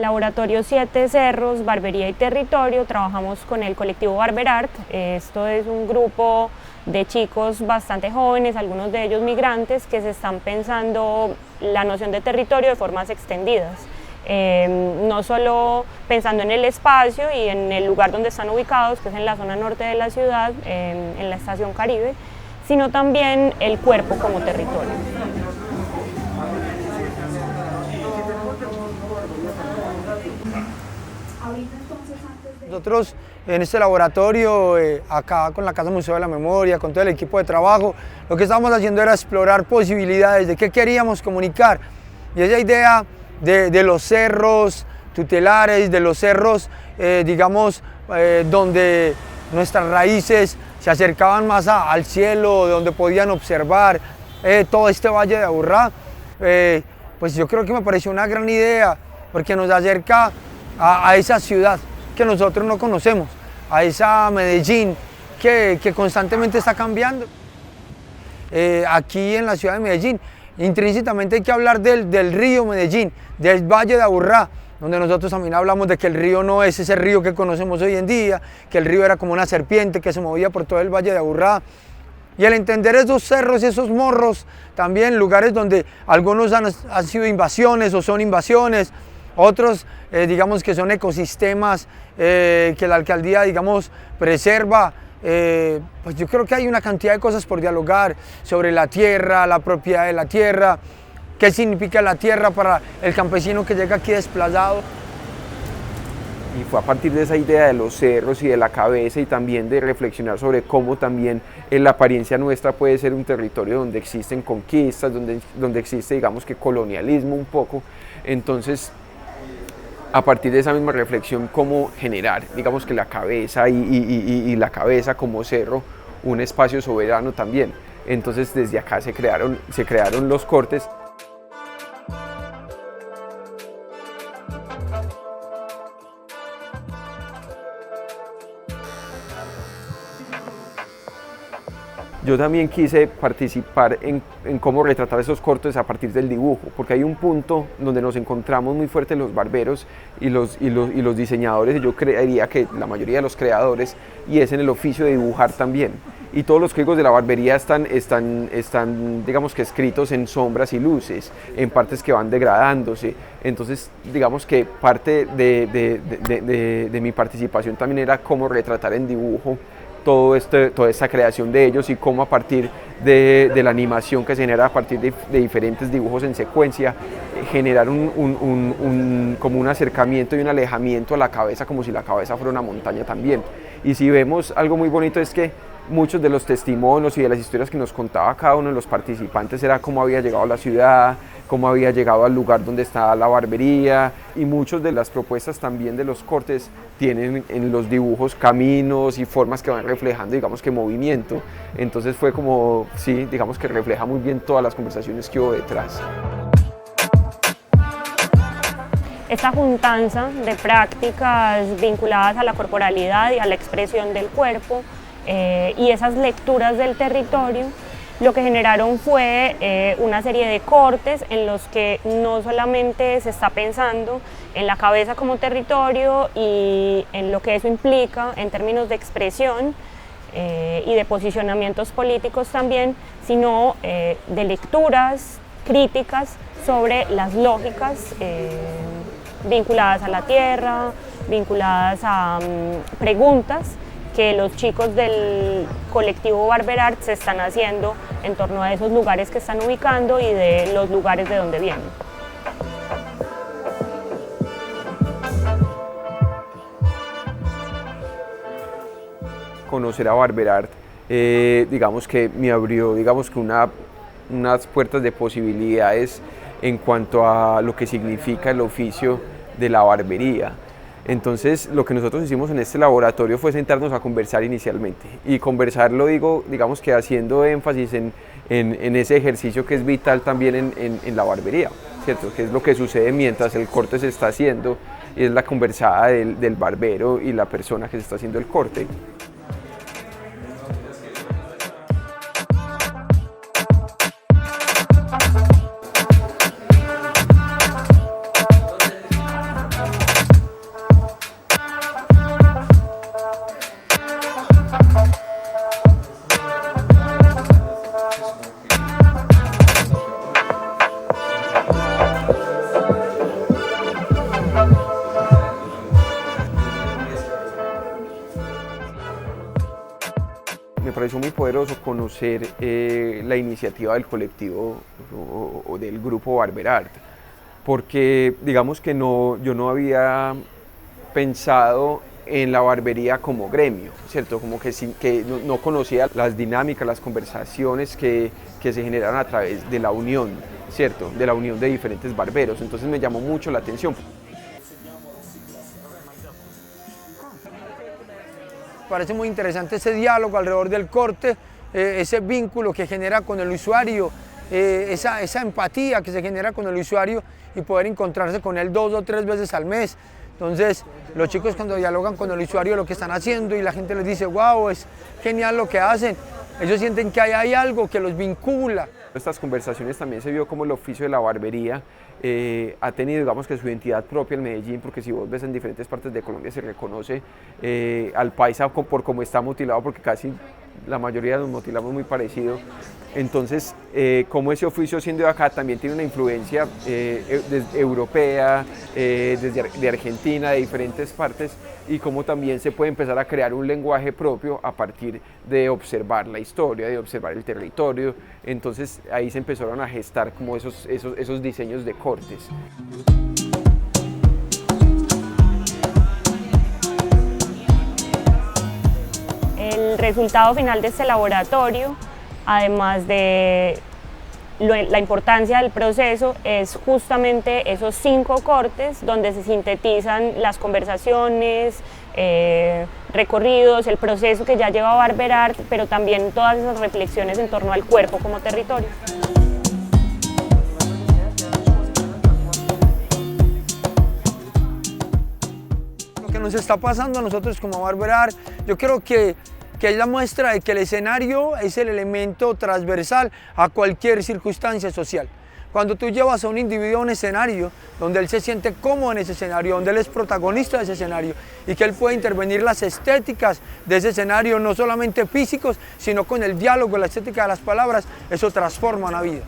el laboratorio Siete Cerros, Barbería y Territorio trabajamos con el colectivo Barberart. Esto es un grupo de chicos bastante jóvenes, algunos de ellos migrantes, que se están pensando la noción de territorio de formas extendidas. No solo pensando en el espacio y en el lugar donde están ubicados, que es en la zona norte de la ciudad, en la estación Caribe, sino también el cuerpo como territorio. Nosotros en este laboratorio, acá con la Casa Museo de la Memoria, con todo el equipo de trabajo, lo que estábamos haciendo era explorar posibilidades de qué queríamos comunicar. Y esa idea de los cerros tutelares, de los cerros, donde nuestras raíces se acercaban más al cielo, donde podían observar todo este Valle de Aburrá, pues yo creo que me pareció una gran idea, porque nos acerca a esa ciudad que nosotros no conocemos, a esa Medellín que constantemente está cambiando. Aquí en la ciudad de Medellín, intrínsecamente hay que hablar del río Medellín, del Valle de Aburrá, donde nosotros también hablamos de que el río no es ese río que conocemos hoy en día, que el río era como una serpiente que se movía por todo el Valle de Aburrá. Y el entender esos cerros y esos morros, también lugares donde algunos han sido invasiones o son invasiones, otros digamos que son ecosistemas que la alcaldía preserva. Pues yo creo que hay una cantidad de cosas por dialogar sobre la tierra, la propiedad de la tierra, qué significa la tierra para el campesino que llega aquí desplazado. Y fue a partir de esa idea de los cerros y de la cabeza y también de reflexionar sobre cómo también en la apariencia nuestra puede ser un territorio donde existen conquistas, donde existe digamos que colonialismo un poco. Entonces a partir de esa misma reflexión, cómo generar, digamos que la cabeza y la cabeza como cerro, un espacio soberano también. Entonces desde acá se crearon los cortes. Yo también quise participar en cómo retratar esos cortes a partir del dibujo, porque hay un punto donde nos encontramos muy fuertes los barberos y los diseñadores, y yo creería que la mayoría de los creadores, y es en el oficio de dibujar también. Y todos los códigos de la barbería están digamos que escritos en sombras y luces, en partes que van degradándose. Entonces, digamos que parte de mi participación también era cómo retratar en dibujo toda esta creación de ellos y cómo a partir de la animación que se genera a partir de diferentes dibujos en secuencia, generar como un acercamiento y un alejamiento a la cabeza, como si la cabeza fuera una montaña también. Y si vemos algo muy bonito es que muchos de los testimonios y de las historias que nos contaba cada uno de los participantes era cómo había llegado a la ciudad, cómo había llegado al lugar donde está la barbería, y muchas de las propuestas también de los cortes tienen en los dibujos caminos y formas que van reflejando digamos que movimiento. Entonces fue como, sí, digamos que refleja muy bien todas las conversaciones que hubo detrás. Esta juntanza de prácticas vinculadas a la corporalidad y a la expresión del cuerpo y esas lecturas del territorio, lo que generaron fue una serie de cortes en los que no solamente se está pensando en la cabeza como territorio y en lo que eso implica en términos de expresión y de posicionamientos políticos también, sino de lecturas críticas sobre las lógicas vinculadas a la tierra, vinculadas a preguntas que los chicos del colectivo Barberart se están haciendo en torno a esos lugares que están ubicando y de los lugares de donde vienen. Conocer a Barberart, digamos que me abrió unas puertas de posibilidades en cuanto a lo que significa el oficio de la barbería. Entonces lo que nosotros hicimos en este laboratorio fue sentarnos a conversar inicialmente, y conversarlo digamos que haciendo énfasis en ese ejercicio que es vital también en la barbería, ¿cierto? Que es lo que sucede mientras el corte se está haciendo, y es la conversada del barbero y la persona que se está haciendo el corte. pareció muy poderoso conocer la iniciativa del colectivo o del grupo Barber Art, porque digamos que yo no había pensado en la barbería como gremio, ¿cierto? Como que no conocía las dinámicas, las conversaciones que se generaron a través de la unión, ¿cierto? De la unión de diferentes barberos, entonces me llamó mucho la atención. Parece muy interesante ese diálogo alrededor del corte, ese vínculo que genera con el usuario, esa empatía que se genera con el usuario y poder encontrarse con él 2 o 3 veces al mes. Entonces, los chicos cuando dialogan con el usuario lo que están haciendo y la gente les dice, wow, es genial lo que hacen, ellos sienten que hay algo que los vincula. Estas conversaciones también se vio como el oficio de la barbería ha tenido, digamos, que su identidad propia en Medellín, porque si vos ves en diferentes partes de Colombia se reconoce al paisa por cómo está mutilado, porque casi la mayoría nos mutilamos muy parecido. Entonces, como ese oficio siendo de acá también tiene una influencia europea, de Argentina, de diferentes partes, y cómo también se puede empezar a crear un lenguaje propio a partir de observar la historia, de observar el territorio. Entonces ahí se empezaron a gestar como esos diseños de cortes. El resultado final de este laboratorio, además de la importancia del proceso, es justamente esos 5 cortes donde se sintetizan las conversaciones, recorridos, el proceso que ya lleva Barber Art, pero también todas esas reflexiones en torno al cuerpo como territorio. Lo que nos está pasando a nosotros como Barber Art, yo creo que es la muestra de que el escenario es el elemento transversal a cualquier circunstancia social. Cuando tú llevas a un individuo a un escenario donde él se siente cómodo en ese escenario, donde él es protagonista de ese escenario y que él puede intervenir las estéticas de ese escenario, no solamente físicos, sino con el diálogo, la estética de las palabras, eso transforma una vida.